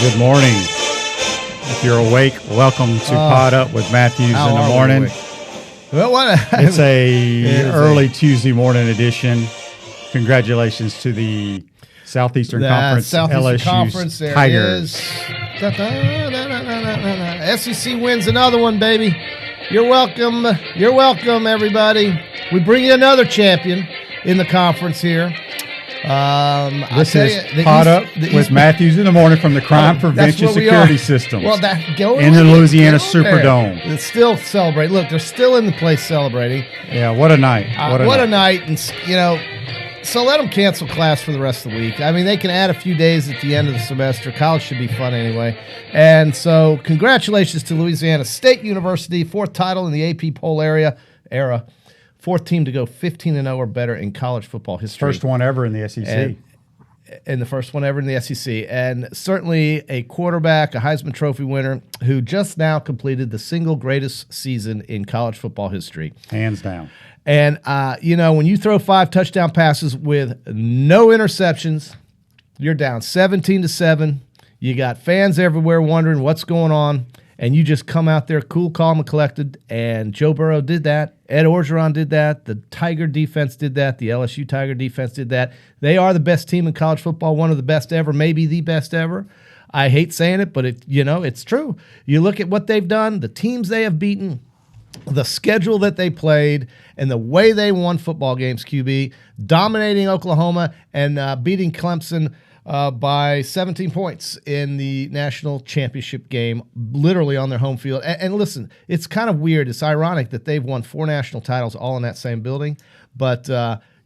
Good morning. If you're awake, welcome to Pod Up with Matthews in the morning. Well, It's a early Tuesday morning edition. Congratulations to the Southeastern Conference LSU Conference, there Tigers. SEC wins another one, baby. You're welcome. You're welcome, everybody. We bring you another champion in the conference here. This is Pod Up with Matthews in the morning from the Crime Prevention Security Systems. Well, in the Louisiana Superdome. It's still celebrating. Look, they're still in the place celebrating. Yeah, what a night. What a night. And, so let them cancel class for the rest of the week. I mean, they can add a few days at the end of the semester. College should be fun anyway. And so congratulations to Louisiana State University, fourth title in the AP poll era. Fourth team to go 15-0 or better in college football history. First one ever in the SEC. And the first one ever in the SEC. And certainly a quarterback, a Heisman Trophy winner, who just now completed the single greatest season in college football history. Hands down. And, when you throw 5 touchdown passes with no interceptions, you're down 17-7. You got fans everywhere wondering what's going on. And you just come out there cool, calm, and collected. And Joe Burrow did that. Ed Orgeron did that. The Tiger defense did that. The LSU Tiger defense did that. They are the best team in college football, one of the best ever, maybe the best ever. I hate saying it, but it's true. You look at what they've done, the teams they have beaten, the schedule that they played, and the way they won football games, QB, dominating Oklahoma and beating Clemson by 17 points in the national championship game, literally on their home field. And listen, it's kind of weird. It's ironic that they've won 4 national titles all in that same building, but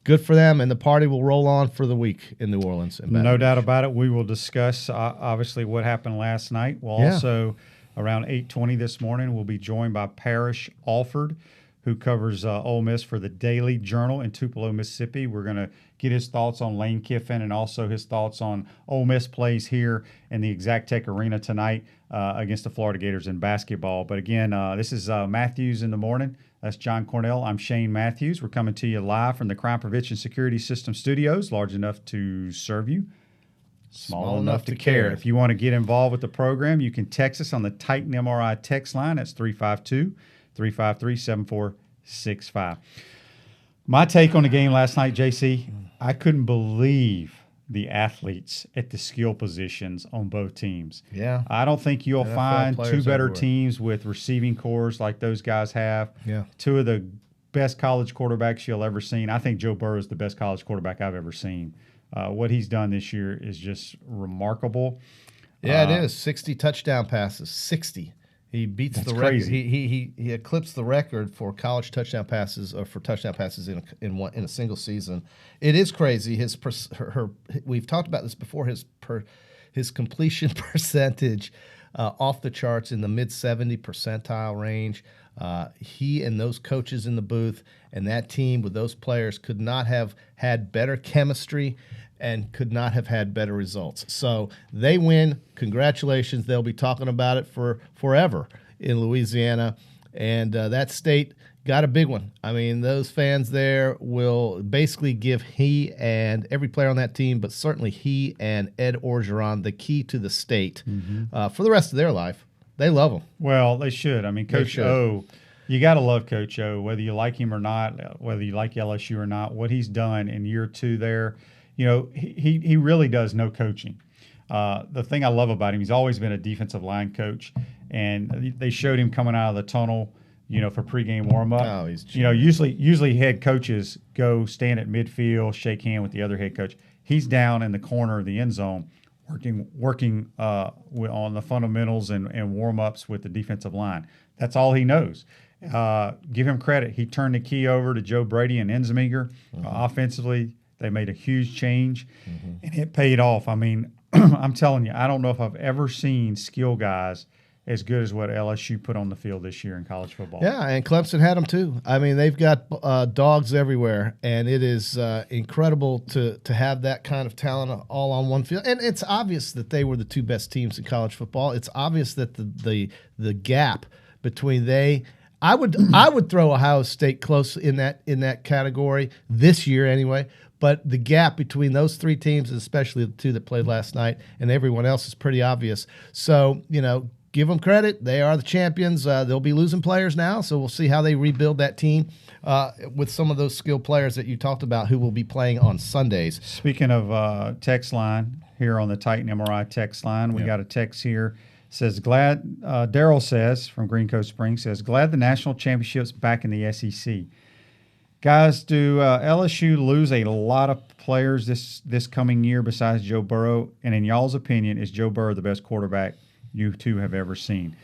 good for them, and the party will roll on for the week in New Orleans. No doubt about it. We will discuss, obviously, what happened last night. We'll also, around 8:20 this morning, we'll be joined by Parrish Alford, who covers Ole Miss for the Daily Journal in Tupelo, Mississippi. We're going to get his thoughts on Lane Kiffin and also his thoughts on Ole Miss plays here in the Exactech Arena tonight against the Florida Gators in basketball. But again, this is Matthews in the morning. That's John Cornell. I'm Shane Matthews. We're coming to you live from the Crime Prevention Security System Studios, large enough to serve you, small enough to care. If you want to get involved with the program, you can text us on the Titan MRI text line. That's 352-353-7465. My take on the game last night, JC, I couldn't believe the athletes at the skill positions on both teams. Yeah. I don't think you'll find 2 better teams with receiving cores like those guys have. Yeah. 2 of the best college quarterbacks you'll ever seen. I think Joe Burrow is the best college quarterback I've ever seen. What he's done this year is just remarkable. Yeah, it is. 60 touchdown passes. 60. He beats the record. He eclipsed the record for college touchdown passes, or for touchdown passes in a single season. It is crazy. We've talked about this before. His completion percentage off the charts in the mid 70 percentile range. He and those coaches in the booth and that team with those players could not have had better chemistry and could not have had better results. So they win. Congratulations. They'll be talking about it for forever in Louisiana. And that state got a big one. I mean, those fans there will basically give he and every player on that team, but certainly he and Ed Orgeron, the key to the state for the rest of their life. They love him. Well, they should. I mean, Coach O, you got to love Coach O, whether you like him or not, whether you like LSU or not. What he's done in year 2 there, he really does know coaching. The thing I love about him, he's always been a defensive line coach, and they showed him coming out of the tunnel, for pregame warm-up. Oh, he's usually head coaches go stand at midfield, shake hand with the other head coach. He's down in the corner of the end zone, working on the fundamentals and warm-ups with the defensive line. That's all he knows. Give him credit. He turned the key over to Joe Brady and Ensminger. Offensively, they made a huge change, and it paid off. I mean, I'm telling you, I don't know if I've ever seen skill guys as good as what LSU put on the field this year in college football. Yeah, and Clemson had them too. I mean, they've got dogs everywhere, and it is incredible to have that kind of talent all on one field. And it's obvious that they were the 2 best teams in college football. It's obvious that the gap between I would throw Ohio State close in that category this year anyway. But the gap between those three teams, especially the two that played last night, and everyone else is pretty obvious. So, give them credit. They are the champions. They'll be losing players now, so we'll see how they rebuild that team with some of those skilled players that you talked about who will be playing on Sundays. Speaking of text line, here on the Titan MRI text line, we got a text here. Says, Daryl says, from Green Coast Springs, says, glad the national championship's back in the SEC. Guys, do LSU lose a lot of players this coming year besides Joe Burrow? And in y'all's opinion, is Joe Burrow the best quarterback you two have ever seen?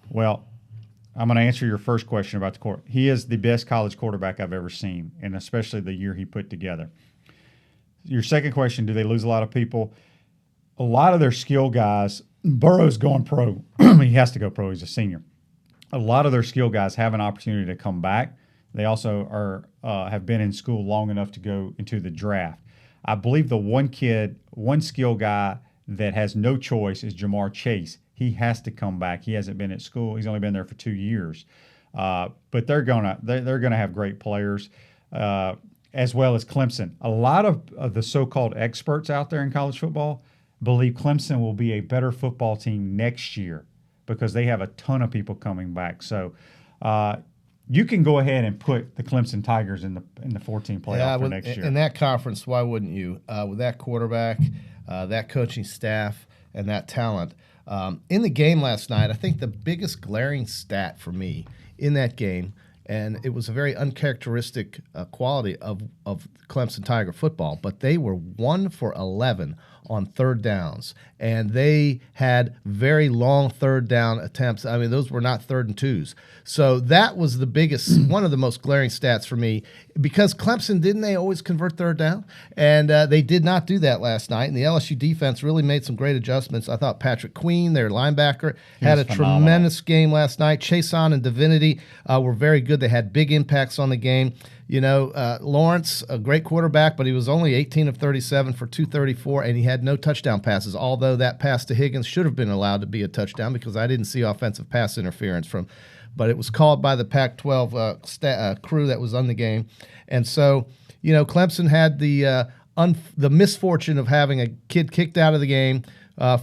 Well, I'm going to answer your first question about the court. He is the best college quarterback I've ever seen, and especially the year he put together. Your second question, do they lose a lot of people? A lot of their skill guys, Burrow's going pro. He has to go pro. He's a senior. A lot of their skill guys have an opportunity to come back. They also have been in school long enough to go into the draft. I believe the one skill guy that has no choice is Jamar Chase. He has to come back. He hasn't been at school. He's only been there for 2 years. But they're gonna have great players, as well as Clemson. A lot of the so-called experts out there in college football believe Clemson will be a better football team next year because they have a ton of people coming back. So you can go ahead and put the Clemson Tigers in the 14 playoff for next year. In that conference, why wouldn't you? With that quarterback, that coaching staff, and that talent. In the game last night, I think the biggest glaring stat for me in that game, and it was a very uncharacteristic quality of Clemson Tiger football, but they were 1 for 11 on third downs, and they had very long third down attempts. I mean, those were not 3rd and 2s. So that was the biggest, one of the most glaring stats for me, because Clemson, didn't they always convert third down? And they did not do that last night, and the LSU defense really made some great adjustments. I thought Patrick Queen, their linebacker, had a tremendous game last night. Chason and Divinity were very good. They had big impacts on the game. Lawrence, a great quarterback, but he was only 18 of 37 for 234, and he had no touchdown passes, although that pass to Higgins should have been allowed to be a touchdown because I didn't see offensive pass interference but it was called by the Pac-12 crew that was on the game. And so, Clemson had the misfortune of having a kid kicked out of the game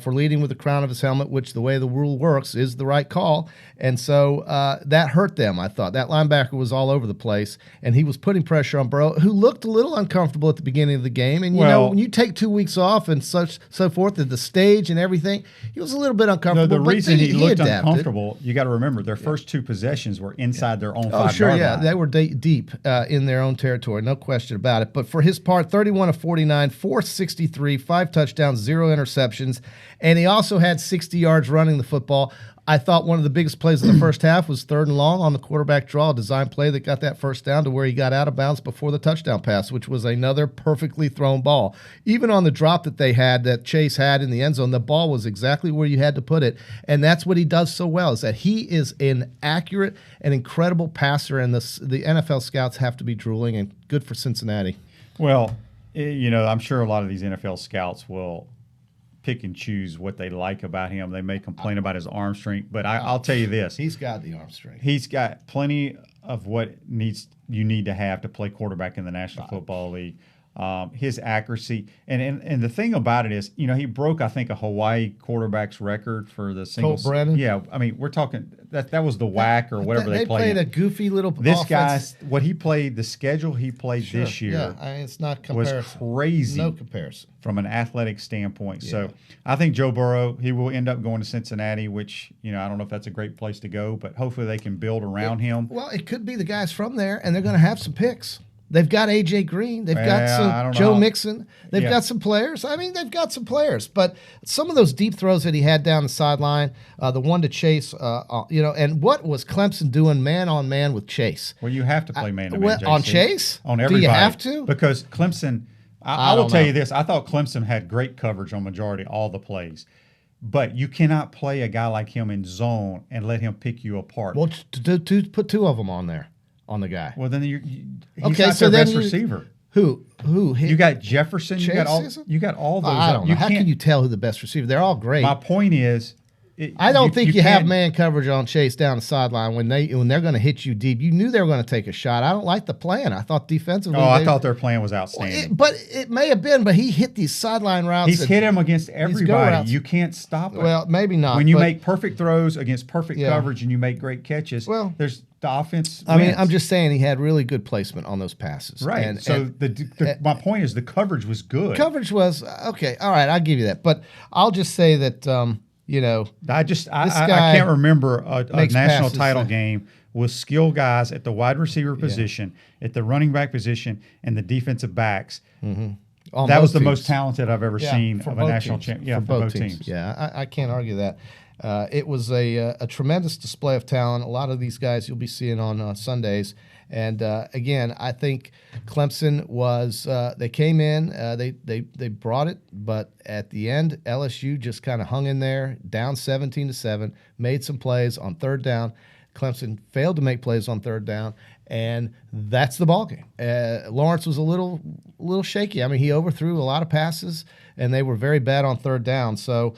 for leading with the crown of his helmet, which the way the rule works is the right call. And so that hurt them, I thought. That linebacker was all over the place, and he was putting pressure on Burrow, who looked a little uncomfortable at the beginning of the game. And, when you take 2 weeks off and so forth, at the stage and everything, he was a little bit uncomfortable. The reason he looked uncomfortable, you got to remember, their first 2 possessions were inside their own 5-yard line. They were deep in their own territory, no question about it. But for his part, 31 of 49, 463, 5 touchdowns, 0 interceptions. And he also had 60 yards running the football. I thought one of the biggest plays in the first half was 3rd and long on the quarterback draw, a design play that got that first down to where he got out of bounds before the touchdown pass, which was another perfectly thrown ball. Even on the drop that Chase had in the end zone, the ball was exactly where you had to put it. And that's what he does so well, is that he is an accurate and incredible passer, and the NFL scouts have to be drooling, and good for Cincinnati. Well, I'm sure a lot of these NFL scouts will pick and choose what they like about him. They may complain about his arm strength, but I'll tell you this. He's got the arm strength. He's got plenty of what you need to have to play quarterback in the National Football League. His accuracy. And the thing about it is, he broke, I think, a Hawaii quarterback's record for the single. Colt Brennan? Yeah. I mean, we're talking that was the WAC or whatever they played. They played a goofy little This offense. guy, what he played, the schedule he played this year it's not comparison. Was crazy. No comparison. From an athletic standpoint. Yeah. So I think Joe Burrow, he will end up going to Cincinnati, which, I don't know if that's a great place to go, but hopefully they can build around him. Well, it could be the guys from there, and they're going to have some picks. They've got A.J. Green. They've got some Joe Mixon. They've got some players. I mean, they've got some players. But some of those deep throws that he had down the sideline, the one to Chase, and what was Clemson doing man-on-man with Chase? Well, you have to play man-to-man, on Chase? On everybody. Do you have to? Because Clemson, I will tell you this, I thought Clemson had great coverage on majority all the plays. But you cannot play a guy like him in zone and let him pick you apart. Well, to put 2 of them on there. On the guy. Well, then he's not their best receiver. Who? You got Jefferson. Chase you got all those. I don't know. How can you tell who the best receiver? They're all great. My point is, I don't think you have man coverage on Chase down the sideline when they're going to hit you deep. You knew they were going to take a shot. I don't like the plan. I thought defensively. I thought their plan was outstanding. But it may have been. But he hit these sideline routes. He's hit him against everybody. You can't stop it. Well, maybe not. When you make perfect throws against perfect coverage and you make great catches, there's the offense. I mean, I'm just saying he had really good placement on those passes. Right. And my point is the coverage was good. Coverage was okay. All right, I'll give you that. But I'll just say that I can't remember a national title game with skill guys at the wide receiver position, at the running back position, and the defensive backs. Mm-hmm. That was the most talented I've ever seen of a national champion. Yeah, for both teams. Yeah, I can't argue that. It was a tremendous display of talent. A lot of these guys you'll be seeing on Sundays. And again, I think Clemson was they came in, they brought it, but at the end, LSU just kind of hung in there, down 17-7, made some plays on third down. Clemson failed to make plays on third down, and that's the ballgame. Lawrence was a little shaky. I mean, he overthrew a lot of passes, and they were very bad on third down. So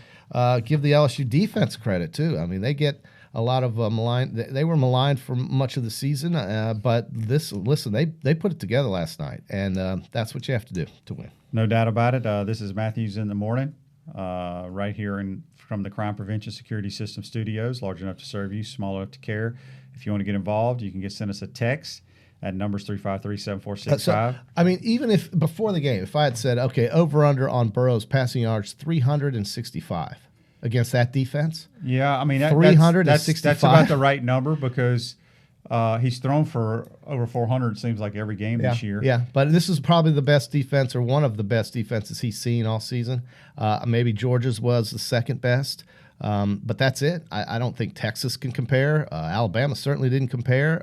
give the LSU defense credit too. I mean, they get a lot of maligned. They were maligned for much of the season, but they put it together last night, and that's what you have to do to win. No doubt about it. This is Matthews in the Morning, right here from the Crime Prevention Security System Studios, large enough to serve you, small enough to care. If you want to get involved, you can send us a text at numbers 353-7465. I mean, even if before the game, if I had said, okay, over under on Burrow's passing yards 365. Against that defense? Yeah, I mean, 365. That's about the right number because he's thrown for over 400, it seems like, every game this year. Yeah, but this is probably the best defense or one of the best defenses he's seen all season. Maybe Georgia's was the second best, but that's it. I don't think Texas can compare. Alabama certainly didn't compare.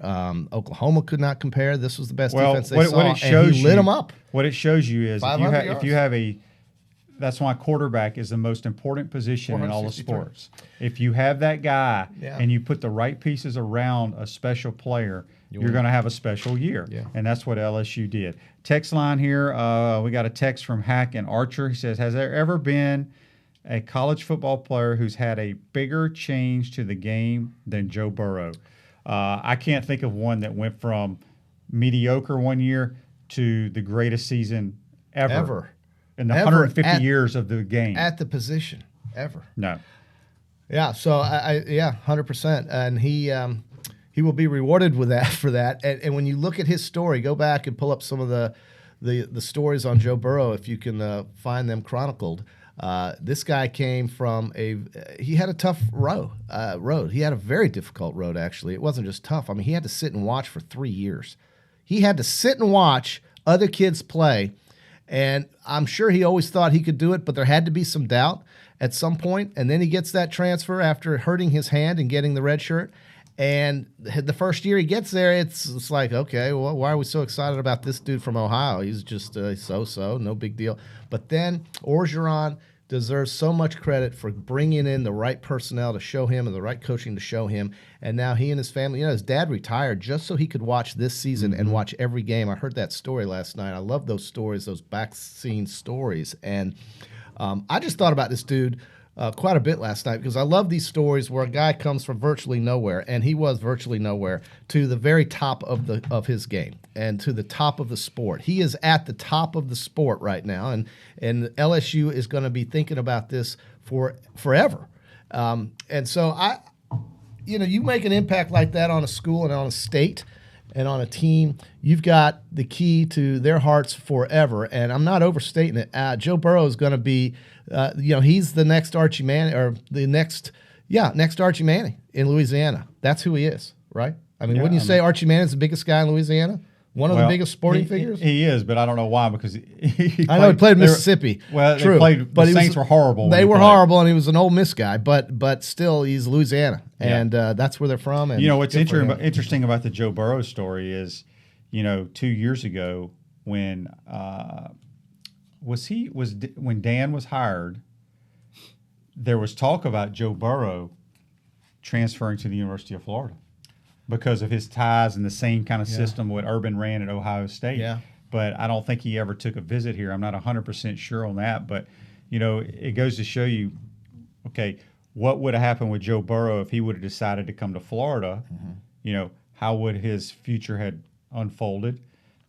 Oklahoma could not compare. This was the best defense they saw, and he lit them up. What it shows you is if you have a that's why quarterback is the most important position in all the sports. If you have that guy and you put the right pieces around a special player, you're going to have a special year. Yeah. And that's what LSU did. Text line here, we got a text from Hack and Archer. He says, has there ever been a college football player who's had a bigger change to the game than Joe Burrow? I can't think of one that went from mediocre one year to the greatest season ever. In the 150 years of the game. At the position, ever. No. Yeah, so, 100%. And he will be rewarded with that for that. And when you look at his story, go back and pull up some of the stories on Joe Burrow, if you can find them chronicled. This guy came from he had a tough road. He had a very difficult road, actually. It wasn't just tough. I mean, he had to sit and watch for 3 years. He had to sit and watch other kids play. And I'm sure he always thought he could do it, but there had to be some doubt at some point. And then he gets that transfer after hurting his hand and getting the red shirt. And the first year he gets there, it's like, okay, well, why are we so excited about this dude from Ohio? He's just so-so, no big deal. But then Orgeron deserves so much credit for bringing in the right personnel to show him and the right coaching to show him. And now he and his family, his dad retired just so he could watch this season and watch every game. I heard that story last night. I love those stories, those back-scene stories. And I just thought about this dude quite a bit last night because I love these stories where a guy comes from virtually nowhere, and he was virtually nowhere, to the very top of his game and to the top of the sport. He is at the top of the sport right now, and LSU is going to be thinking about this for forever. And so you make an impact like that on a school and on a state and on a team, you've got the key to their hearts forever. And I'm not overstating it. Joe Burrow is going to be, he's the next Archie Manning, or the next Archie Manning in Louisiana. That's who he is, right? I mean, wouldn't you say Archie Manning's the biggest guy in Louisiana? One of the biggest sporting figures? He is, but I don't know why, because he played Mississippi. True. The Saints were horrible. They were horrible, and he was an Ole Miss guy, but still, he's Louisiana, and that's where they're from. And what's interesting about the Joe Burrow story is, 2 years ago when when Dan was hired, there was talk about Joe Burrow transferring to the University of Florida, because of his ties and the same kind of system what Urban ran at Ohio State. Yeah. But I don't think he ever took a visit here. I'm not 100% sure on that. But, it goes to show you, okay, what would have happened with Joe Burrow if he would have decided to come to Florida. How would his future had unfolded?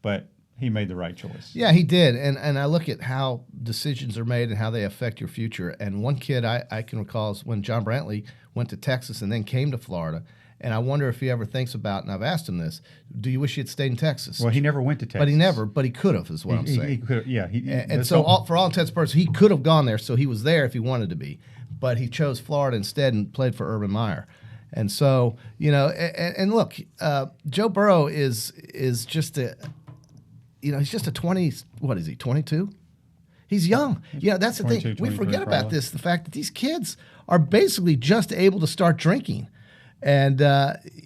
But he made the right choice. Yeah, he did. And I look at how decisions are made and how they affect your future. And one kid I can recall is when John Brantley went to Texas and then came to Florida. And I wonder if he ever thinks about, and I've asked him this, do you wish he had stayed in Texas? Well, he never went to Texas. But he could have, is what I'm saying. He could, yeah. And so for all intents and purposes, he could have gone there, so he was there if he wanted to be. But he chose Florida instead and played for Urban Meyer. And so, and look, Joe Burrow is just he's just a 20, what is he, 22? He's young. That's the thing. We forget about this, the fact that these kids are basically just able to start drinking. And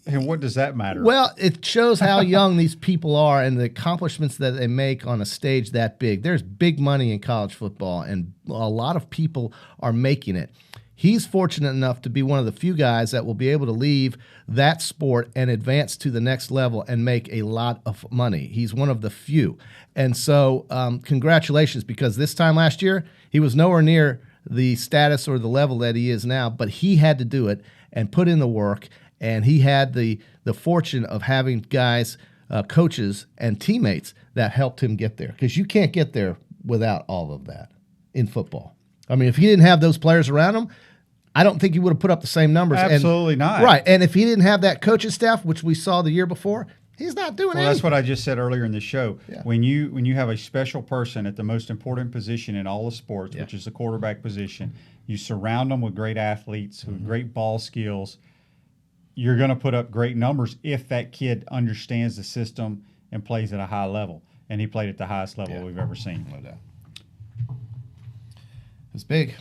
what does that matter? Well, it shows how young these people are and the accomplishments that they make on a stage that big. There's big money in college football, and a lot of people are making it. He's fortunate enough to be one of the few guys that will be able to leave that sport and advance to the next level and make a lot of money. He's one of the few. And so congratulations, because this time last year, he was nowhere near the status or the level that he is now, but he had to do it and put in the work, and he had the fortune of having guys, coaches, and teammates that helped him get there, because you can't get there without all of that in football. I mean, if he didn't have those players around him, I don't think he would have put up the same numbers. Absolutely not. Right, and if he didn't have that coaching staff, which we saw the year before, he's not doing anything. That's what I just said earlier in the show. Yeah. When you have a special person at the most important position in all of sports, which is the quarterback position, you surround them with great athletes with great ball skills, you're going to put up great numbers if that kid understands the system and plays at a high level. And he played at the highest level we've ever seen. No doubt. It's big.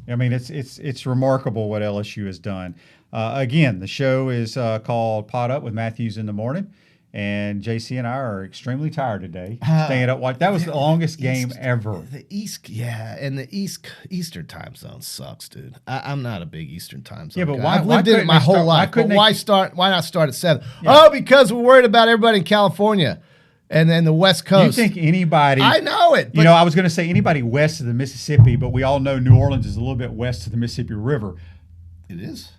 I mean, it's remarkable what LSU has done. Again, the show is called Pot Up with Matthews in the Morning. And JC and I are extremely tired today. Staying up. That was the longest game ever. The Eastern time zone sucks, dude. I'm not a big Eastern time zone. Yeah, but guy. why? I've lived in it my whole life. But why not start at 7? Yeah. Oh, because we're worried about everybody in California and then the West Coast. You think anybody? I know it. But, I was going to say anybody west of the Mississippi, but we all know New Orleans is a little bit west of the Mississippi River. It is.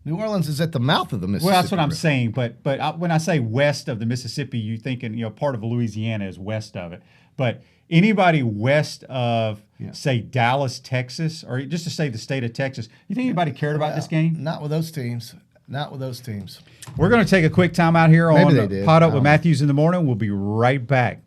New Orleans is at the mouth of the Mississippi. Well, that's what I'm River. saying. But when I say west of the Mississippi, you're thinking, part of Louisiana is west of it. But anybody west of, say, Dallas, Texas, or just to say the state of Texas, you think anybody cared about this game? Not with those teams. Not with those teams. We're going to take a quick time out here on Pot Up with Matthews in the Morning. We'll be right back.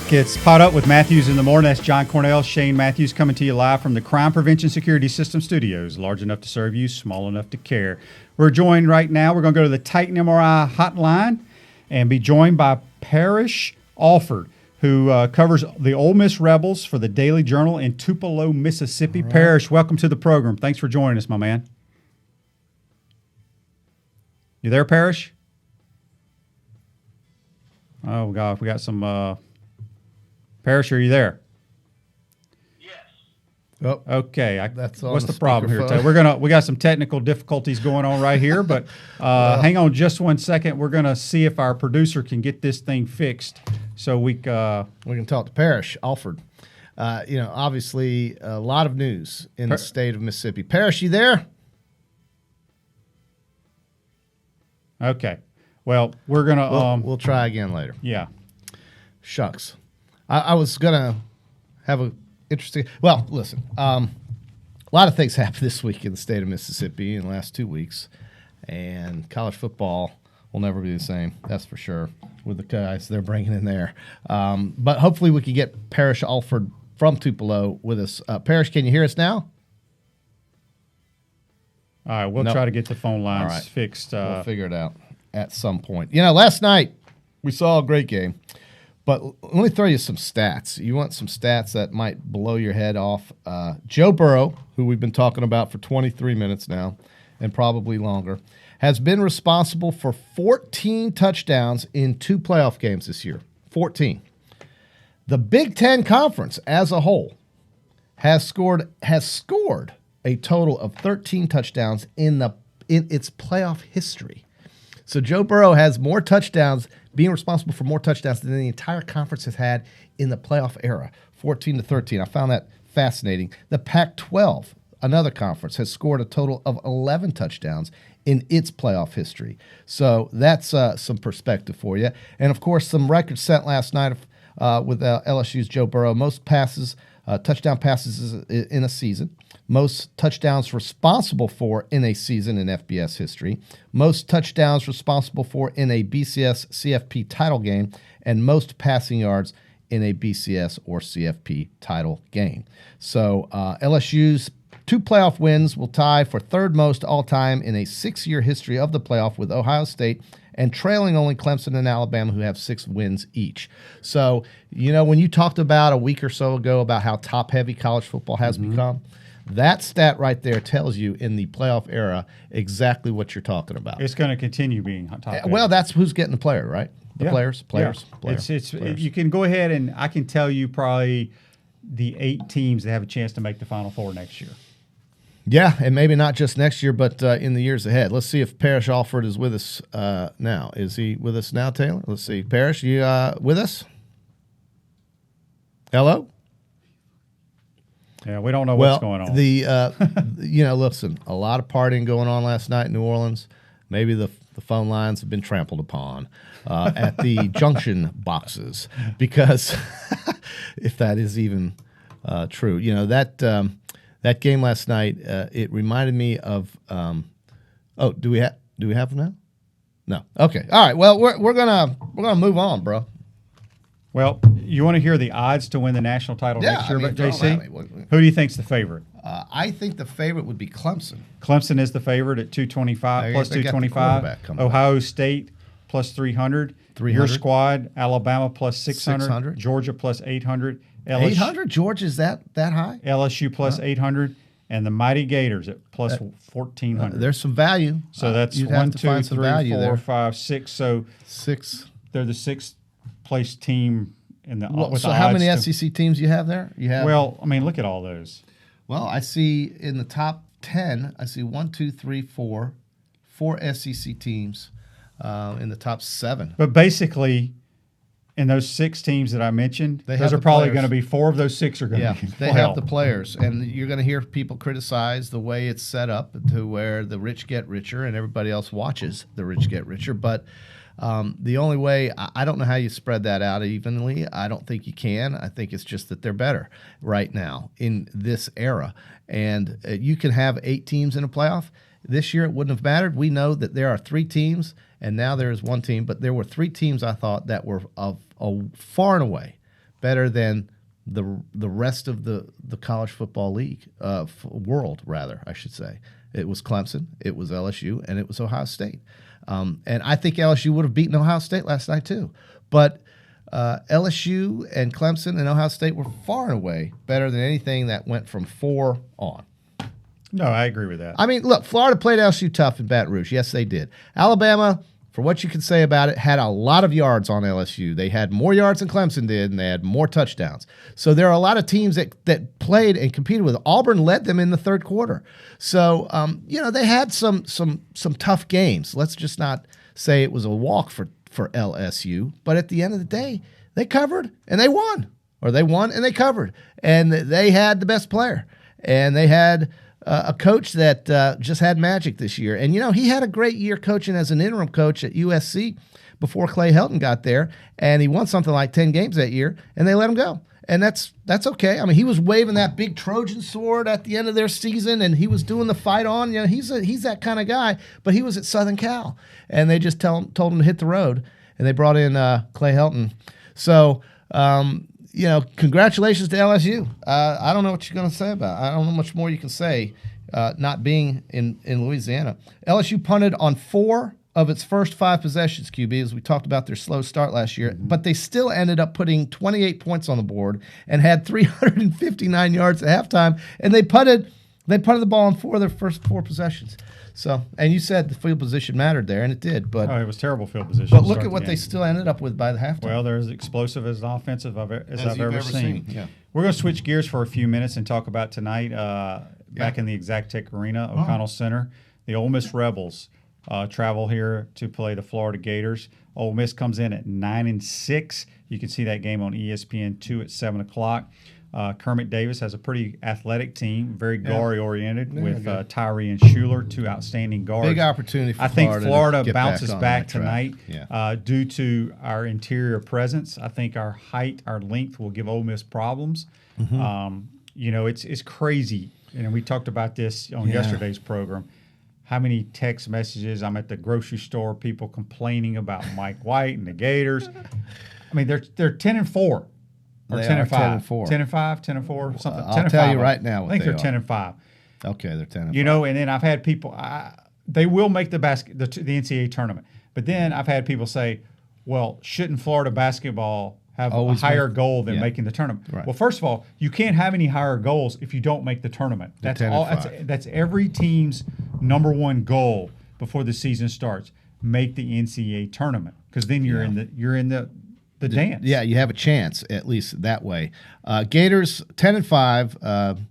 back. It's Pot Up with Matthews in the Morning. That's John Cornell, Shane Matthews coming to you live from the Crime Prevention Security System Studios. Large enough to serve you, small enough to care. We're joined right now. We're going to go to the Titan MRI hotline and be joined by Parrish Alford, who covers the Ole Miss Rebels for the Daily Journal in Tupelo, Mississippi. Right. Parrish, welcome to the program. Thanks for joining us, my man. You there, Parrish? Oh, God, we got some... Parrish, are you there? Yes. Oh, okay. That's on what's the the problem here? speakerphone. We got some technical difficulties going on right here, but hang on just 1 second. We're gonna see if our producer can get this thing fixed, so we can talk to Parrish Alford. Obviously a lot of news in the state of Mississippi. Parrish, you there? Okay. Well, we're gonna we'll try again later. Yeah. Shucks. I was gonna have a interesting. Well, listen. A lot of things happened this week in the state of Mississippi in the last 2 weeks, and college football will never be the same. That's for sure. With the guys they're bringing in there, but hopefully we can get Parrish Alford from Tupelo with us. Parrish, can you hear us now? All right, we'll try to get the phone lines fixed. We'll figure it out at some point. Last night we saw a great game, but let me throw you some stats. You want some stats that might blow your head off. Joe Burrow, who we've been talking about for 23 minutes now and probably longer, has been responsible for 14 touchdowns in 2 playoff games this year. 14. The Big Ten Conference as a whole has scored a total of 13 touchdowns in its playoff history. So Joe Burrow has more touchdowns, being responsible for more touchdowns than the entire conference has had in the playoff era, 14-13. I found that fascinating. The Pac-12, another conference, has scored a total of 11 touchdowns in its playoff history. So that's some perspective for you. And, of course, some records set last night with LSU's Joe Burrow. Most passes, touchdown passes in a season. Most touchdowns responsible for in a season in FBS history, most touchdowns responsible for in a BCS CFP title game, and most passing yards in a BCS or CFP title game. So LSU's 2 playoff wins will tie for third most all-time in a 6-year history of the playoff, with Ohio State and trailing only Clemson and Alabama, who have 6 wins each. So, when you talked about a week or so ago about how top-heavy college football has become, that stat right there tells you in the playoff era exactly what you're talking about. It's going to continue being top. Well, that's who's getting the player, right? The players. It's you can go ahead and I can tell you probably the 8 teams that have a chance to make the Final Four next year. Yeah, and maybe not just next year, but in the years ahead. Let's see if Parrish Alford is with us now. Is he with us now, Taylor? Let's see. Parrish, you with us? Hello? Yeah, we don't know what's going on. Listen, a lot of partying going on last night in New Orleans. Maybe the phone lines have been trampled upon at the junction boxes, because if that is even true, that game last night, it reminded me of. Do we have them now? No. Okay. All right. Well, we're gonna move on, bro. Well, you want to hear the odds to win the national title next year, JC? Who do you think's the favorite? I think the favorite would be Clemson. Clemson is the favorite at 225 plus 225. Ohio State plus 300. Your squad, Alabama plus 600. Georgia plus 800. 800? Georgia's that high? LSU plus 800. And the Mighty Gators at plus 1,400. There's some value. So that's 1, 2, 3, 4, 5, 6. So 6. They're the 6th place team in the. So how many SEC teams you have there? Look at all those. Well, I see in the top 10. I see 1, 2, 3, 4 SEC teams in the top 7. But basically, in those 6 teams that I mentioned, those are probably going to be 4 of those 6 are going to be. They have the players, and you're going to hear people criticize the way it's set up to where the rich get richer and everybody else watches the rich get richer. But the only way, I don't know how you spread that out evenly. I don't think you can. I think it's just that they're better right now in this era. And you can have 8 teams in a playoff. This year it wouldn't have mattered. We know that there are 3 teams, and now there is 1 team. But there were 3 teams I thought that were of far and away better than the rest of the college football league, world, rather, I should say. It was Clemson, it was LSU, and it was Ohio State. And I think LSU would have beaten Ohio State last night too. But LSU and Clemson and Ohio State were far and away better than anything that went from 4 on. No, I agree with that. I mean, look, Florida played LSU tough in Baton Rouge. Yes, they did. Alabama, for what you can say about it, had a lot of yards on LSU. They had more yards than Clemson did, and they had more touchdowns. So there are a lot of teams that played and competed with. Auburn led them in the third quarter. So, they had some tough games. Let's just not say it was a walk for LSU. But at the end of the day, they covered and they won. Or they won and they covered. And they had the best player. And they had a coach that just had magic this year. And, he had a great year coaching as an interim coach at USC before Clay Helton got there. And he won something like 10 games that year, and they let him go. And that's okay. I mean, he was waving that big Trojan sword at the end of their season, and he was doing the fight on. He's that kind of guy. But he was at Southern Cal, and they just told him to hit the road, and they brought in Clay Helton. So, congratulations to LSU. I don't know what you're going to say about it. I don't know much more you can say, not being in Louisiana. LSU punted on 4 of its first 5 possessions, QB, as we talked about their slow start last year, but they still ended up putting 28 points on the board and had 359 yards at halftime, and they punted the ball on 4 of their first 4 possessions. So, and you said the field position mattered there, and it did. But it was terrible field position. But look at what they still ended up with by the halftime. Well, they're as explosive as offensive as I've ever seen. Yeah. We're going to switch gears for a few minutes and talk about tonight back in the Exactech Arena, O'Connell Center. The Ole Miss Rebels travel here to play the Florida Gators. Ole Miss comes in at 9-6. You can see that game on ESPN2 at 7 o'clock. Kermit Davis has a pretty athletic team, very guard-oriented, with Tyree and Schuler, 2 outstanding guards. Big opportunity for I think Florida bounces back tonight due to our interior presence. I think our height, our length will give Ole Miss problems. It's crazy. And we talked about this on yesterday's program. How many text messages? I'm at the grocery store, people complaining about Mike White and the Gators. I mean, they're 10-4. Or They 10 are and 5. 10-4. 10-5, 10-4, something. I'll tell you right now what I think they they're are. 10-5. Okay, they're 10-5. And then I've had people. They will make the NCAA tournament, but then I've had people say, "Well, shouldn't Florida basketball have a higher goal than making the tournament?" Right. Well, first of all, you can't have any higher goals if you don't make the tournament. That's all. 10-5. That's every team's number one goal before the season starts. Make the NCAA tournament, because then you're in the dance. Yeah, you have a chance, at least that way. Gators 10-5.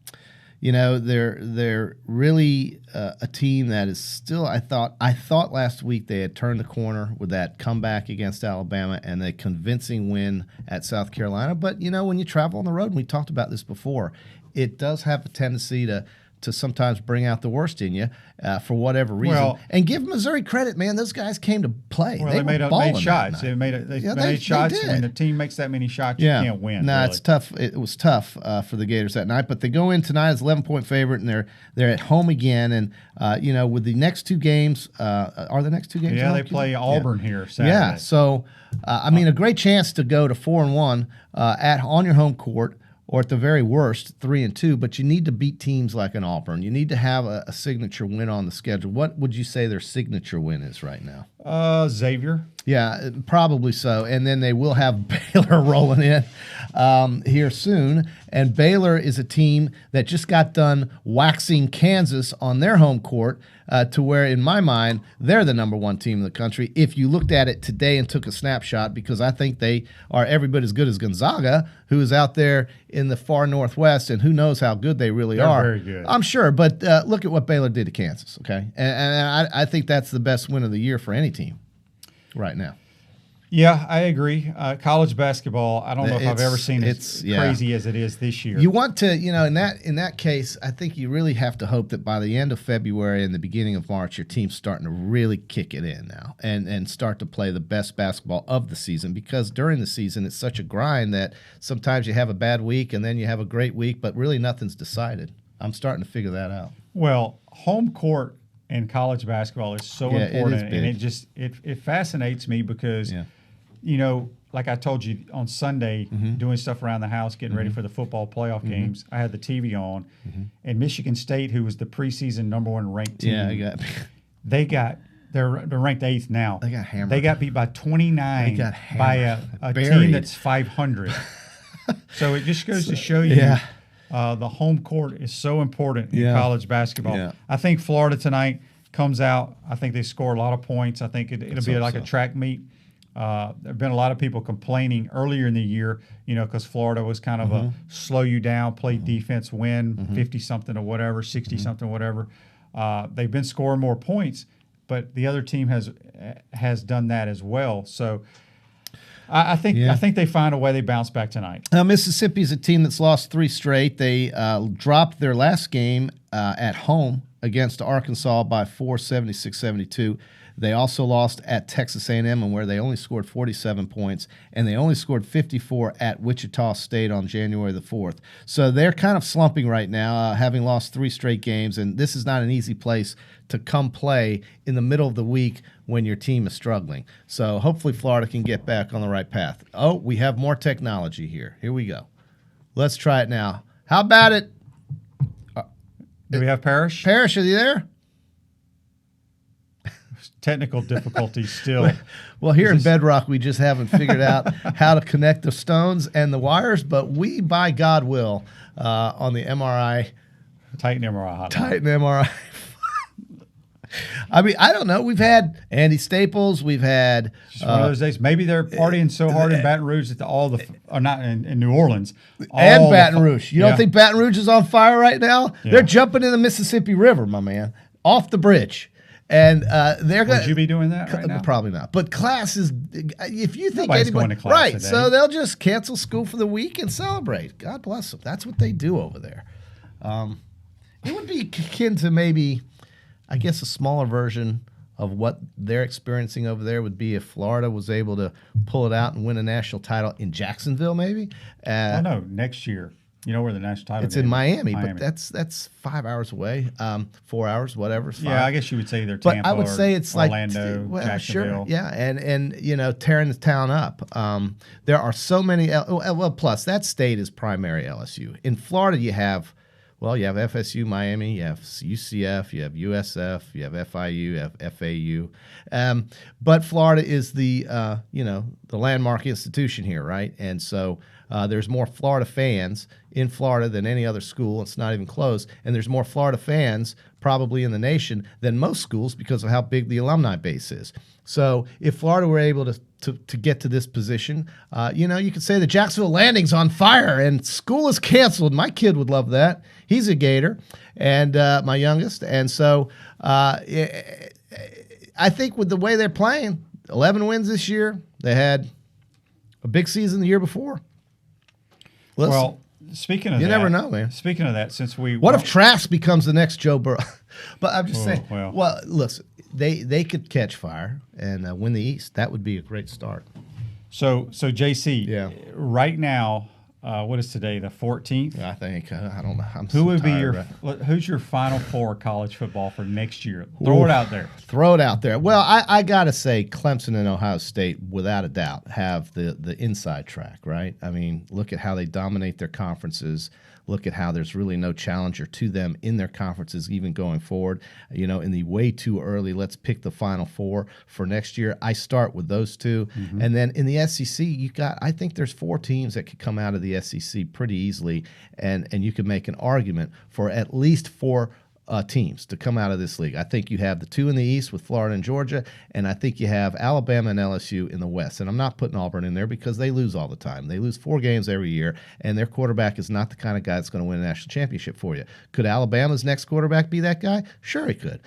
They're really a team that is still. I thought last week they had turned the corner with that comeback against Alabama and a convincing win at South Carolina. But when you travel on the road, and we talked about this before, it does have a tendency to sometimes bring out the worst in you for whatever reason. Well, and give Missouri credit, man. Those guys came to play. Well, they made shots. They made shots. did. When the team makes that many shots, you can't win. No, really. It's tough. It was tough for the Gators that night. But they go in tonight as 11-point favorite, and they're at home again. And with the next 2 games, are the next 2 games? Yeah, they play Auburn here Saturday. Yeah, so a great chance to go to 4-1 on your home court. Or at the very worst, 3-2, but you need to beat teams like an Auburn. You need to have a signature win on the schedule. What would you say their signature win is right now? Xavier. Yeah, probably so. And then they will have Baylor rolling in here soon. And Baylor is a team that just got done waxing Kansas on their home court to where, in my mind, they're the number 1 team in the country. If you looked at it today and took a snapshot, because I think they are every bit as good as Gonzaga, who is out there in the far northwest, and who knows how good they really are. They're very good. I'm sure, but look at what Baylor did to Kansas, okay? And I think that's the best win of the year for any team right now. Yeah, I agree. College basketball, I don't know if I've ever seen it as crazy as it is this year. You want to, in that case, I think you really have to hope that by the end of February and the beginning of March, your team's starting to really kick it in now and start to play the best basketball of the season, because during the season it's such a grind that sometimes you have a bad week and then you have a great week, but really nothing's decided. I'm starting to figure that out. Well, home court in college basketball is so important, and it fascinates me because like I told you on Sunday, doing stuff around the house, getting ready for the football playoff games, I had the TV on, and Michigan State, who was the preseason number 1 ranked team, they're ranked 8th now. They got hammered. They got beat by 29 They got by a team that's 500. So it just goes to show you the home court is so important in college basketball. Yeah. I think Florida tonight comes out. I think they score a lot of points. I think it'll be like a track meet. There have been a lot of people complaining earlier in the year, because Florida was kind of a slow you down, play defense, win 50-something or whatever, 60-something, whatever. They've been scoring more points, but the other team has done that as well. So I think they find a way. They bounce back tonight. Mississippi is a team that's lost 3 straight. They dropped their last game at home against Arkansas by 76-72. They also lost at Texas A&M, and where they only scored 47 points, and they only scored 54 at Wichita State on January the 4th. So they're kind of slumping right now, having lost 3 straight games, and this is not an easy place to come play in the middle of the week when your team is struggling. So hopefully Florida can get back on the right path. Oh, we have more technology here. Here we go. Let's try it now. How about it? Do we have Parrish? Parrish, are you there? Technical difficulties still. Well, here in Bedrock, we just haven't figured out how to connect the stones and the wires, but we, by God, will on the MRI. Titan MRI hotline. Titan MRI. I mean, I don't know. We've had Andy Staples. We've had just one of those days. Maybe they're partying so hard in Baton Rouge that or not in New Orleans. And Baton Rouge. You don't think Baton Rouge is on fire right now? Yeah. They're jumping in the Mississippi River, my man, off the bridge. And they're going. Would you be doing that right now? Probably not. But class is, if you think nobody's going to class right, today. So they'll just cancel school for the week and celebrate. God bless them. That's what they do over there. It would be akin to maybe, I guess, a smaller version of what they're experiencing over there would be if Florida was able to pull it out and win a national title in Jacksonville, maybe. No, next year. You know where the national title It's is? in Miami, but that's 5 hours away, 4 hours, whatever. Yeah, I guess you would say they're Tampa. But I would say it's Orlando, like Jacksonville. Sure, yeah, and tearing the town up. There are so many. Plus that state is primary LSU. In Florida, you have FSU, Miami, you have UCF, you have USF, you have FIU, you have FAU. But Florida is the landmark institution here, right? And so there's more Florida fans in Florida than any other school. It's not even close. And there's more Florida fans probably in the nation than most schools because of how big the alumni base is. So if Florida were able to get to this position, you could say the Jacksonville Landing's on fire and school is canceled. My kid would love that. He's a Gator, and my youngest. And so I think with the way they're playing, 11 wins this year. They had a big season the year before. Listen, well, speaking of that. You never know, man. Speaking of that, since we... What if Trask becomes the next Joe Burrow? But I'm just saying, well, listen, they could catch fire and win the East. That would be a great start. So JC, right now, what is today, the 14th? I think. I don't know. Who's your Final Four college football for next year? Throw it out there. Throw it out there. Well, I got to say Clemson and Ohio State, without a doubt, have the inside track, right? I mean, look at how they dominate their conferences. Look at how there's really no challenger to them in their conferences even going forward. In the way too early, let's pick the Final Four for next year. I start with those two. Mm-hmm. And then in the SEC, I think there's 4 teams that could come out of the SEC pretty easily, and you could make an argument for at least 4 teams to come out of this league. I think you have the 2 in the East with Florida and Georgia, and I think you have Alabama and LSU in the West. And I'm not putting Auburn in there because they lose all the time. They lose 4 games every year, and their quarterback is not the kind of guy that's going to win a national championship for you. Could Alabama's next quarterback be that guy? Sure he could.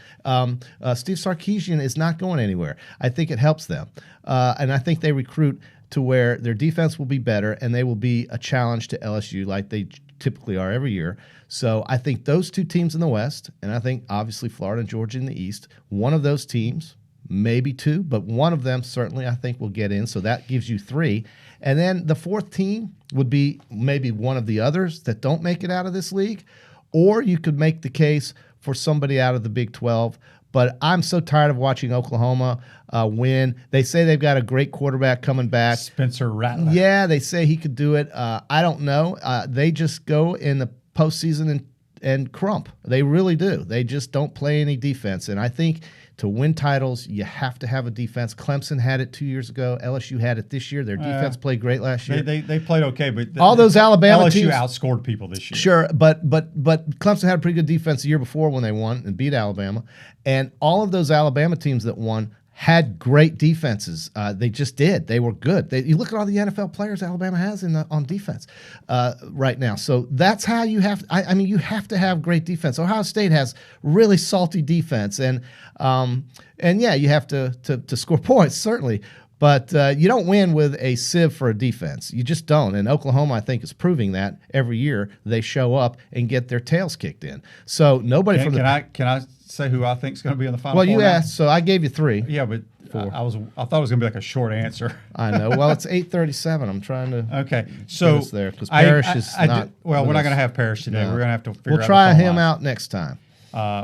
Steve Sarkisian is not going anywhere. I think it helps them. And I think they recruit to where their defense will be better, and they will be a challenge to LSU like they typically are every year. So I think those 2 teams in the West, and I think obviously Florida and Georgia in the East, one of those teams, maybe 2, but one of them certainly I think will get in. So that gives you 3. And then the 4th team would be maybe one of the others that don't make it out of this league. Or you could make the case for somebody out of the Big 12. But I'm so tired of watching Oklahoma win. They say they've got a great quarterback coming back. Spencer Rattler. Yeah, they say he could do it. I don't know. They just go in the postseason and crump. They really do. They just don't play any defense. And I think to win titles, you have to have a defense. Clemson had it 2 years ago. LSU had it this year. Their defense played great last year. They played okay, but all those Alabama LSU teams outscored people this year. Sure, but Clemson had a pretty good defense the year before when they won and beat Alabama. And all of those Alabama teams that won had great defenses. They just did. They were good. You look at all the NFL players Alabama has on defense right now. So that's how you have. I mean, you have to have great defense. Ohio State has really salty defense, and yeah, you have to score points certainly. But you don't win with a sieve for a defense. You just don't. And Oklahoma, I think, is proving that every year they show up and get their tails kicked in. So nobody from the. Can I say who I think is going to be in the final? Well, you four now? asked, so I gave you 3. Yeah, but I thought it was going to be like a short answer. I know. Well, it's 8:37. I'm trying to. Okay, so get us there because Parrish is not. Well, we're not going to have Parrish today. No. We're going to have to figure. We'll out try the phone him lines. out next time.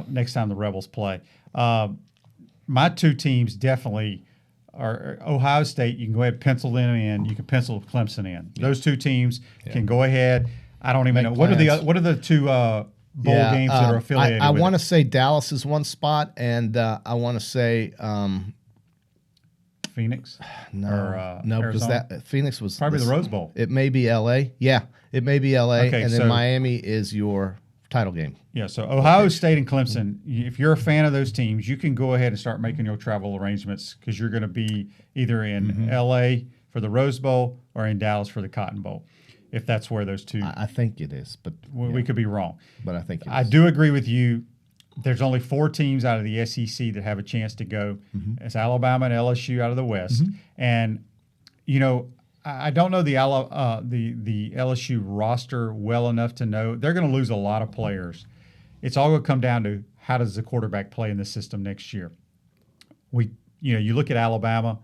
Next time the Rebels play. My two teams definitely are Ohio State. You can go ahead and pencil them in. You can pencil Clemson in. Those two teams can go ahead. I don't even know what are the two bowl games that are affiliated. I with want to it? say Dallas is one spot, and I want to say Phoenix. no, because Arizona? that Phoenix was Probably the Rose Bowl. It may be L.A. Yeah, it may be L.A. Okay, and then so- Miami is your title game. Yeah, so Ohio State and Clemson, if you're a fan of those teams, you can go ahead and start making your travel arrangements because you're going to be either in L.A. for the Rose Bowl or in Dallas for the Cotton Bowl, if that's where those two. I think it is, but We could be wrong. But I think it I is. do agree with you. There's only 4 teams out of the SEC that have a chance to go. It's Alabama and LSU out of the West. And, you know, I don't know the LSU roster well enough to know. They're going to lose a lot of players. It's all going to come down to how does the quarterback play in the system next year. You look at Alabama,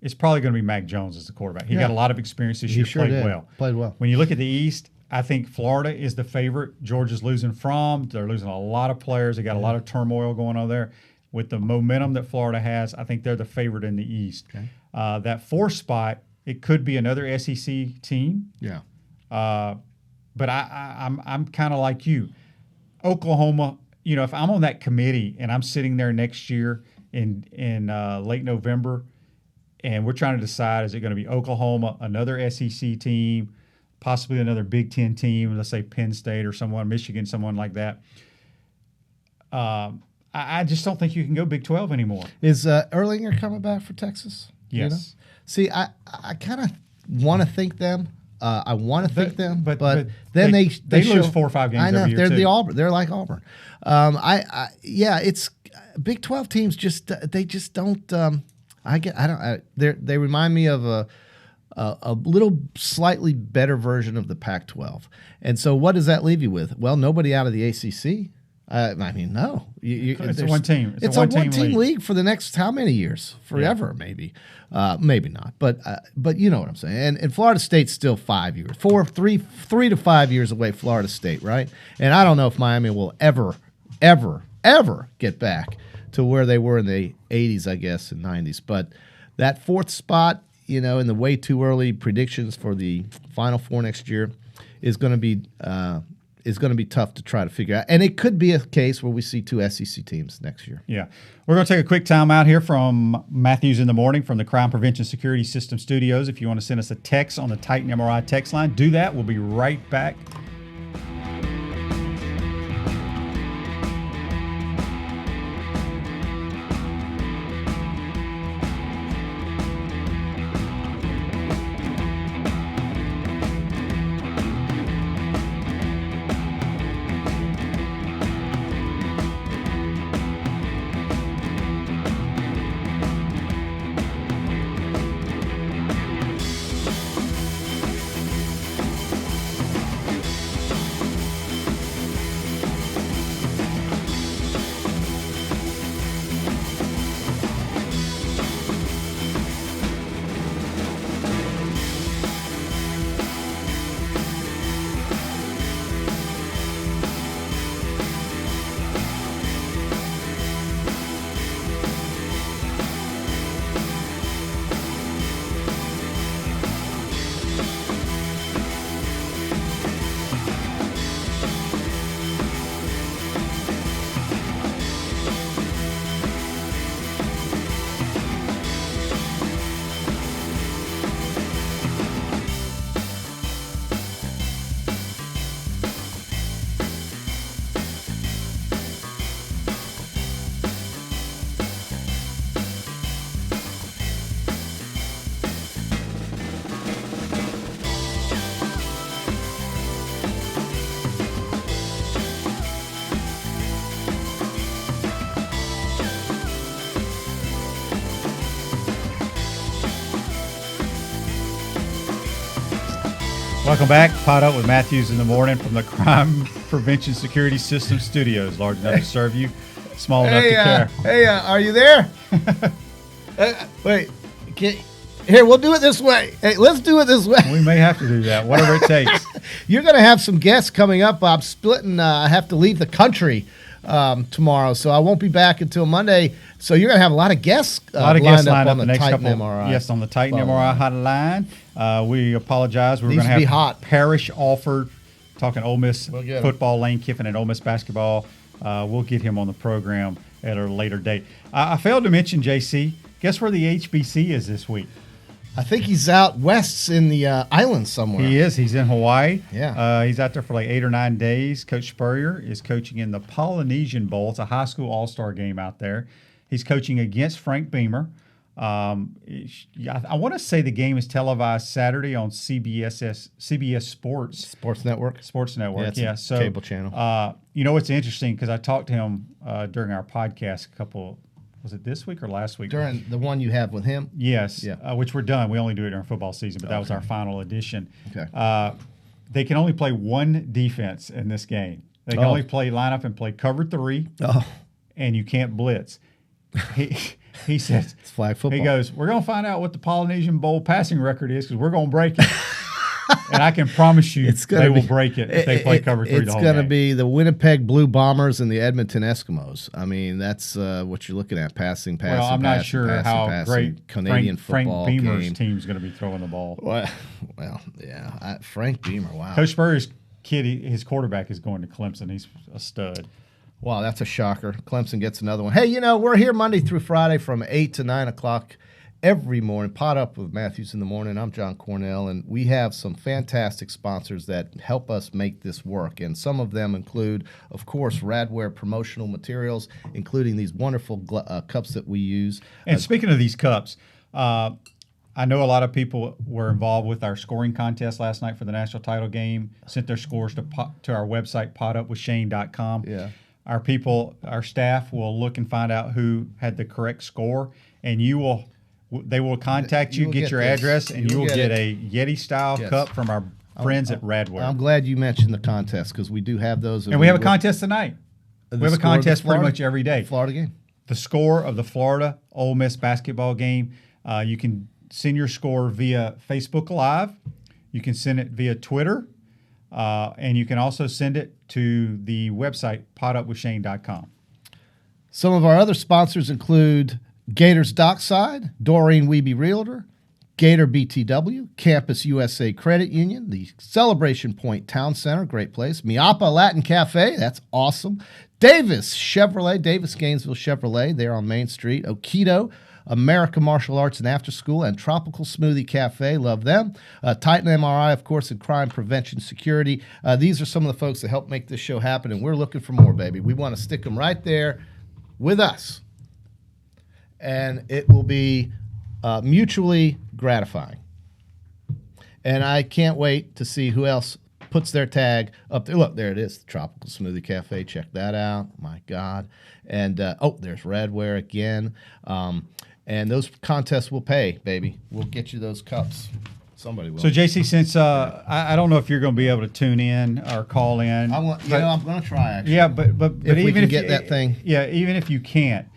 it's probably going to be Mac Jones as the quarterback. He got a lot of experience this year, sure played did. well. Played well. When you look at the East, I think Florida is the favorite. Georgia's losing from. They're losing a lot of players. They got a lot of turmoil going on there. With the momentum that Florida has, I think they're the favorite in the East. Okay. That 4th spot, it could be another SEC team. Yeah. But I'm kind of like you. Oklahoma, if I'm on that committee and I'm sitting there next year in late November and we're trying to decide, is it going to be Oklahoma, another SEC team, possibly another Big Ten team, let's say Penn State or someone, Michigan, someone like that. I just don't think you can go Big 12 anymore. Is Erlinger coming back for Texas? Yes. You know? See, I kind of want to think them. I want to think them, but then they lose show, 4 or 5 games I know every year, they're too. the Auburn. They're like Auburn. It's Big 12 teams they just don't. They remind me of a little slightly better version of the Pac-12. And so, what does that leave you with? Well, nobody out of the ACC. I mean, no. It's a one team. It's a one-team league for the next how many years? Forever, maybe. Maybe not. But you know what I'm saying. And Florida State's still 5 years, 3 to 5 years away. Florida State, right? And I don't know if Miami will ever get back to where they were in the 80s, I guess, and 90s. But that 4th spot, in the way too early predictions for the Final Four next year is going to be tough to try to figure out. And it could be a case where we see 2 SEC teams next year. Yeah. We're going to take a quick time out here from Matthews in the Morning from the Crime Prevention Security System Studios. If you want to send us a text on the Titan MRI text line, do that. We'll be right back. Welcome back. Pot Up with Matthews in the morning from the Crime Prevention Security System Studios. Large enough to serve you, small enough to care. Hey, are you there? Wait. Here, we'll do it this way. Hey, let's do it this way. We may have to do that, whatever it takes. You're going to have some guests coming up. I'm splitting. I have to leave the country tomorrow, so I won't be back until Monday. So you're going to have a lot of guests lined up on the next Titan couple. MRI. Yes, on the Titan MRI hotline. We apologize. We're going to have hot. Parrish Alford talking Ole Miss get football, Lane Kiffin, and Ole Miss basketball. We'll get him on the program at a later date. I failed to mention, JC, guess where the HBC is this week? I think he's out west in the islands somewhere. He is. He's in Hawaii. Yeah. He's out there for like 8 or 9 days. Coach Spurrier is coaching in the Polynesian Bowl. It's a high school all-star game out there. He's coaching against Frank Beamer. I want to say the game is televised Saturday on CBS Sports Network. Sports Network. Yeah, it's a cable channel. You know what's interesting, because I talked to him during our podcast was it this week or last week? During the one you have with him? Yes. Yeah. Which we're done. We only do it during football season, but that was our final edition. Okay. They can only play one defense in this game. They can only line up and play cover 3, and you can't blitz. He says it's flag football. He goes, we're going to find out what the Polynesian Bowl passing record is, because we're going to break it. And I can promise you they will break it if they play cover 3 the whole game. It's going to be the Winnipeg Blue Bombers and the Edmonton Eskimos. I mean, that's what you're looking at, passing. Well, I'm not sure how great Canadian football Frank Beamer's game. team's going to be throwing the ball. Well, yeah. Frank Beamer, wow. Coach Spurrier's kid, his quarterback is going to Clemson. He's a stud. Wow, that's a shocker. Clemson gets another one. Hey, we're here Monday through Friday from 8 to 9 o'clock every morning. Pot Up with Matthews in the morning. I'm John Cornell, and we have some fantastic sponsors that help us make this work. And some of them include, of course, Radware promotional materials, including these wonderful cups that we use. And speaking of these cups, I know a lot of people were involved with our scoring contest last night for the national title game, sent their scores to our website, potupwithshane.com. Yeah. Our staff will look and find out who had the correct score, and they will contact you, get your address, and you will get a Yeti-style cup from our friends at Radware. I'm glad you mentioned the contest, because we do have those. And we have a contest tonight. We have a contest pretty much every day. Florida game. The score of the Florida Ole Miss basketball game. You can send your score via Facebook Live. You can send it via Twitter. And you can also send it to the website, potupwithshane.com. Some of our other sponsors include Gators Dockside, Doreen Wiebe Realtor, Gator BTW, Campus USA Credit Union, the Celebration Point Town Center, great place, Miapa Latin Cafe, that's awesome, Davis Chevrolet, Davis Gainesville Chevrolet, they're on Main Street, Okido, America Martial Arts and After School, and Tropical Smoothie Cafe. Love them. Titan MRI, of course, and Crime Prevention Security. These are some of the folks that help make this show happen, and we're looking for more, baby. We want to stick them right there with us, and it will be mutually gratifying. And I can't wait to see who else puts their tag up there. Look, there it is, the Tropical Smoothie Cafe. Check that out. My God. And, there's Radware again. And those contests will pay, baby. We'll get you those cups. Somebody will. So, JC, since I don't know if you're going to be able to tune in or call in. I'm going to try, actually. Yeah, but if even we can if get that thing. Yeah, even if you can't,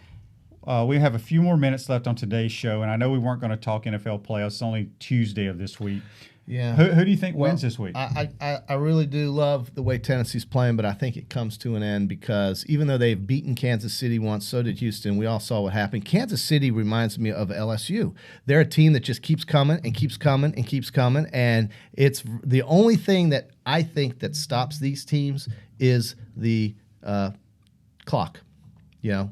we have a few more minutes left on today's show, and I know we weren't going to talk NFL playoffs. It's only Tuesday of this week. Yeah. Who do you think wins this week? I really do love the way Tennessee's playing, but I think it comes to an end because even though they've beaten Kansas City once, so did Houston. We all saw what happened. Kansas City reminds me of LSU. They're a team that just keeps coming and keeps coming and keeps coming, and it's the only thing that I think that stops these teams is the clock. When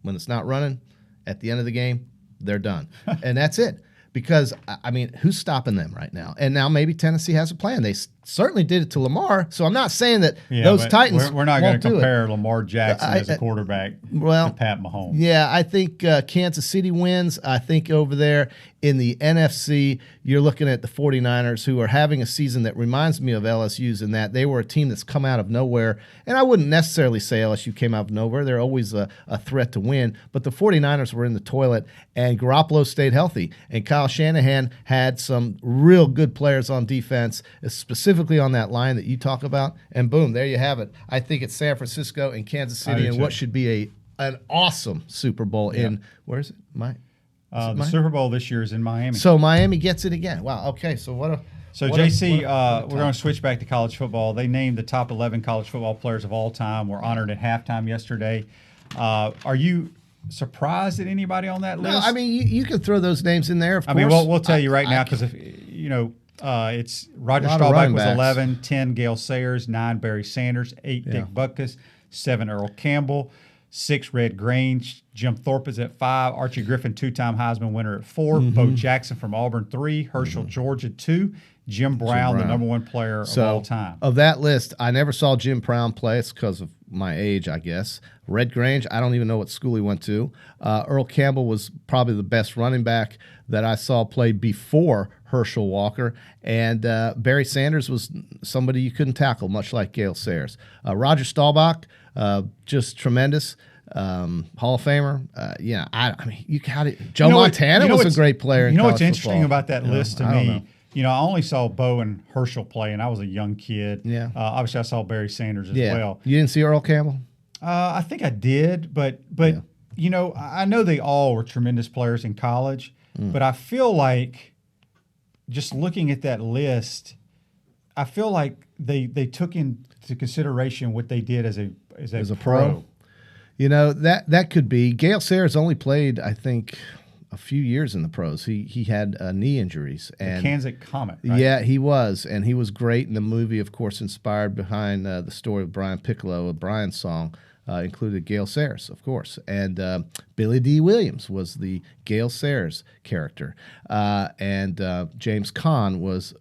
it's not running at the end of the game, they're done. And that's it. Because, I mean, who's stopping them right now? And now maybe Tennessee has a plan. They certainly did it to Lamar. So I'm not saying that Yeah, those but Titans we're not going won't to do it. compare Lamar Jackson as a quarterback to Pat Mahomes. Yeah, I think Kansas City wins. I think over there in the NFC, you're looking at the 49ers, who are having a season that reminds me of LSU's in that they were a team that's come out of nowhere. And I wouldn't necessarily say LSU came out of nowhere. They're always a threat to win. But the 49ers were in the toilet, and Garoppolo stayed healthy. And Kyle Shanahan had some real good players on defense, specifically on that line that you talk about. And boom, there you have it. I think it's San Francisco and Kansas City in what should be an awesome Super Bowl in, where is it? The Super Bowl this year is in Miami. So Miami gets it again. Wow. Okay. So JC, we're going to switch back to college football. They named the top 11 college football players of all time. Were honored at halftime yesterday. Are you surprised at anybody on that list? No, I mean you can throw those names in there. Of course. I mean, we'll tell you right now because if it's Roger Staubach was 11, 10 Gale Sayers, 9 Barry Sanders, 8 Dick Butkus, 7 Earl Campbell, 6 Red Grange, Jim Thorpe is at 5, Archie Griffin, 2-time Heisman winner at 4, Bo Jackson from Auburn 3, Herschel George at 2, Jim Brown, the number 1 player of all time. Of that list, I never saw Jim Brown play. It's because of my age, I guess. Red Grange, I don't even know what school he went to. Earl Campbell was probably the best running back that I saw play before Herschel Walker. And Barry Sanders was somebody you couldn't tackle, much like Gale Sayers. Roger Staubach, just tremendous. Hall of Famer. I mean, you got it. Joe Montana was a great player. You know what's football. interesting about that list to me? I only saw Bo and Herschel play, and I was a young kid. Yeah. Obviously, I saw Barry Sanders as well. You didn't see Earl Campbell? I think I did, but I know they all were tremendous players in college, but I feel like just looking at that list, I feel like they took into consideration what they did as a pro. That could be. Gale Sayers only played, I think, a few years in the pros. He had knee injuries. And the Kansas Comet, right? Yeah, he was. And he was great in the movie, of course, inspired behind the story of Brian Piccolo, a Brian song. Included Gale Sayers, of course. And Billy D. Williams was the Gale Sayers character. And James Caan was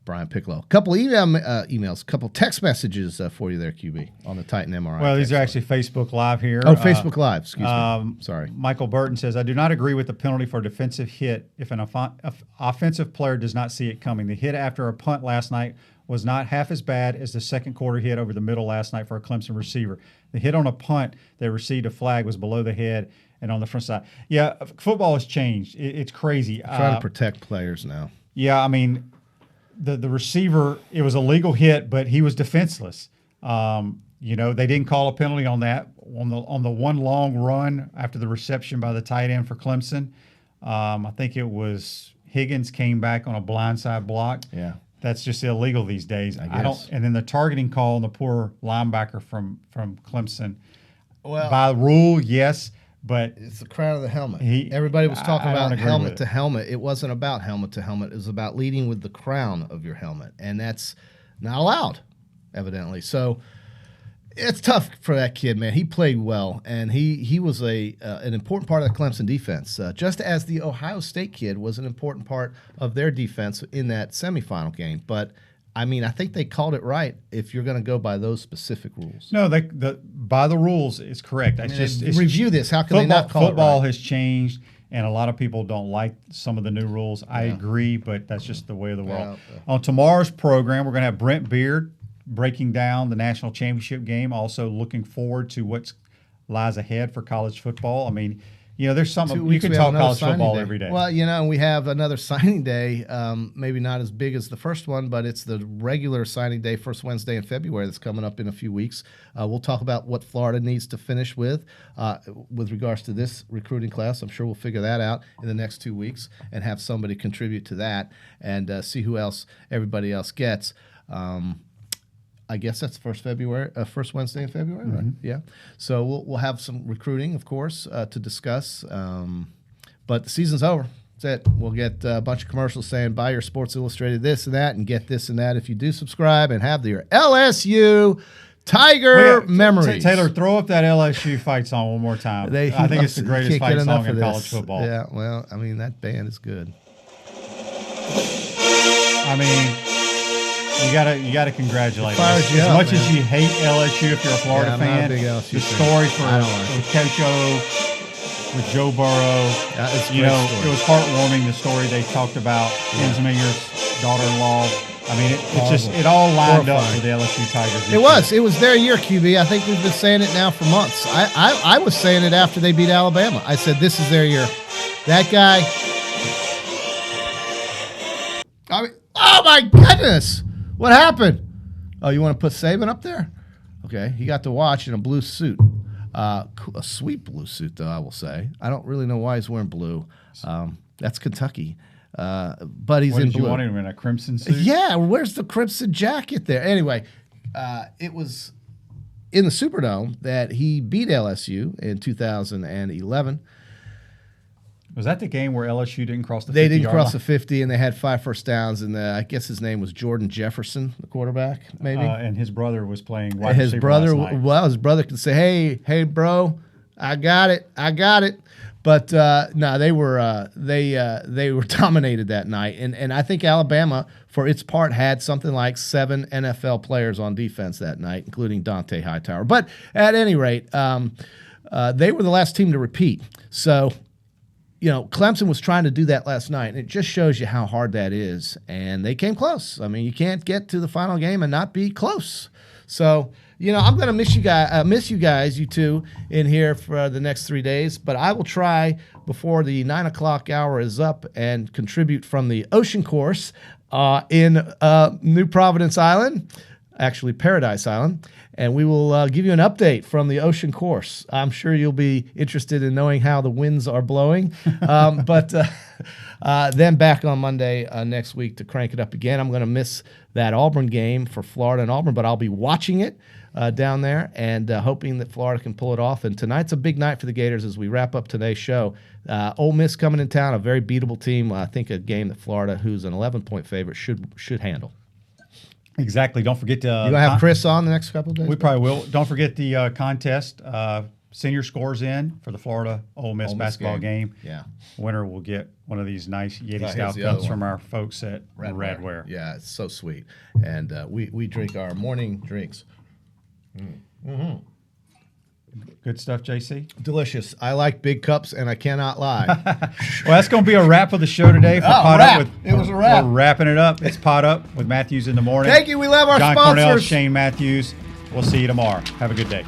Brian Piccolo. A couple emails, a couple text messages for you there, QB, on the Titan MRI. Well, these are actually Facebook Live here. Oh, Facebook Live. Excuse me. Sorry. Michael Burton says, I do not agree with the penalty for a defensive hit if an offensive player does not see it coming. The hit after a punt last night was not half as bad as the second quarter hit over the middle last night for a Clemson receiver. The hit on a punt that received a flag was below the head and on the front side. Yeah, football has changed. It's crazy. Trying to protect players now. Yeah, I mean, the receiver, it was a legal hit, but he was defenseless. They didn't call a penalty on that. On the one long run after the reception by the tight end for Clemson, I think it was Higgins came back on a blindside block. Yeah. That's just illegal these days. I guess. And then the targeting call on the poor linebacker from Clemson. Well, by rule, yes, but it's the crown of the helmet. Everybody was talking about helmet to helmet. It wasn't about helmet to helmet. It was about leading with the crown of your helmet, and that's not allowed, evidently. So it's tough for that kid, man. He played well, and he was an important part of the Clemson defense, just as the Ohio State kid was an important part of their defense in that semifinal game. But, I mean, I think they called it right if you're going to go by those specific rules. No, by the rules is correct. Review this. How can they not call it right? Football has changed, and a lot of people don't like some of the new rules. I agree, but that's just the way of the world. On tomorrow's program, we're going to have Brent Beard breaking down the national championship game, also looking forward to what lies ahead for college football. I mean, there's something you can talk college football every day. Well, and we have another signing day, maybe not as big as the first one, but it's the regular signing day, first Wednesday in February that's coming up in a few weeks. We'll talk about what Florida needs to finish with regards to this recruiting class. I'm sure we'll figure that out in the next 2 weeks and have somebody contribute to that and see who else everybody else gets. I guess that's first Wednesday in February, right? Yeah. So we'll have some recruiting, of course, to discuss. But the season's over. That's it. We'll get a bunch of commercials saying buy your Sports Illustrated this and that and get this and that if you do subscribe and have your LSU Tiger memories. Taylor, throw up that LSU fight song one more time. I think it's the greatest fight song in college football. Yeah, well, I mean, that band is good. I mean, You gotta congratulate Fires us. you As up, much man. as you hate LSU, if you're a Florida I'm not a fan, big LSU the fan. story for I don't like it. Coach O with Joe Burrow, It's a you great know, story. it was heartwarming. The story they talked about Ensminger's daughter-in-law. I mean, it all lined up Horrifying. for the LSU Tigers. It was their year, QB. I think we've been saying it now for months. I was saying it after they beat Alabama. I said this is their year. That guy. I mean, oh my goodness, what happened? Oh, you want to put Saban up there? Okay, he got to watch in a blue suit. A sweet blue suit, though, I will say. I don't really know why he's wearing blue. That's Kentucky. But he's What in did blue. you want him in a crimson suit? Yeah, where's the crimson jacket there? Anyway, it was in the Superdome that he beat LSU in 2011. Was that the game where LSU didn't cross the 50 They didn't yard cross line? the 50, and they had 5 first downs, and I guess his name was Jordan Jefferson, the quarterback, maybe. And his brother was playing wide His receiver brother, last night. well, his brother could say, "Hey, bro, I got it." But no, they were dominated that night, and I think Alabama, for its part, had something like 7 NFL players on defense that night, including Dante Hightower. But at any rate, they were the last team to repeat. So, you know, Clemson was trying to do that last night, and it just shows you how hard that is. And they came close. I mean, you can't get to the final game and not be close. So, you know, I'm gonna miss you guys, you two, in here for the next 3 days. But I will try before the 9 o'clock hour is up and contribute from the Ocean Course in New Providence Island, actually Paradise Island. And we will give you an update from the Ocean Course. I'm sure you'll be interested in knowing how the winds are blowing. But then back on Monday next week to crank it up again. I'm going to miss that Auburn game for Florida and Auburn, but I'll be watching it down there and hoping that Florida can pull it off. And tonight's a big night for the Gators as we wrap up today's show. Ole Miss coming in town, a very beatable team. I think a game that Florida, who's an 11-point favorite, should handle. Exactly. Don't forget to. You gonna have Chris on the next couple of days? We probably will. Don't forget the contest. Send your scores in for the Florida Ole Miss basketball game. Yeah. Winner will get one of these nice Yeti Here's Stout the other cups from one. our folks at Radware. Yeah, it's so sweet. And we drink our morning drinks. Good stuff, JC. Delicious. I like big cups, and I cannot lie. Well, that's going to be a wrap of the show today. For Pot wrap. Up It was a wrap. We're wrapping it up. It's Pot Up with Matthews in the morning. Thank you. We love our John sponsors. Cornell, Shane Matthews. We'll see you tomorrow. Have a good day.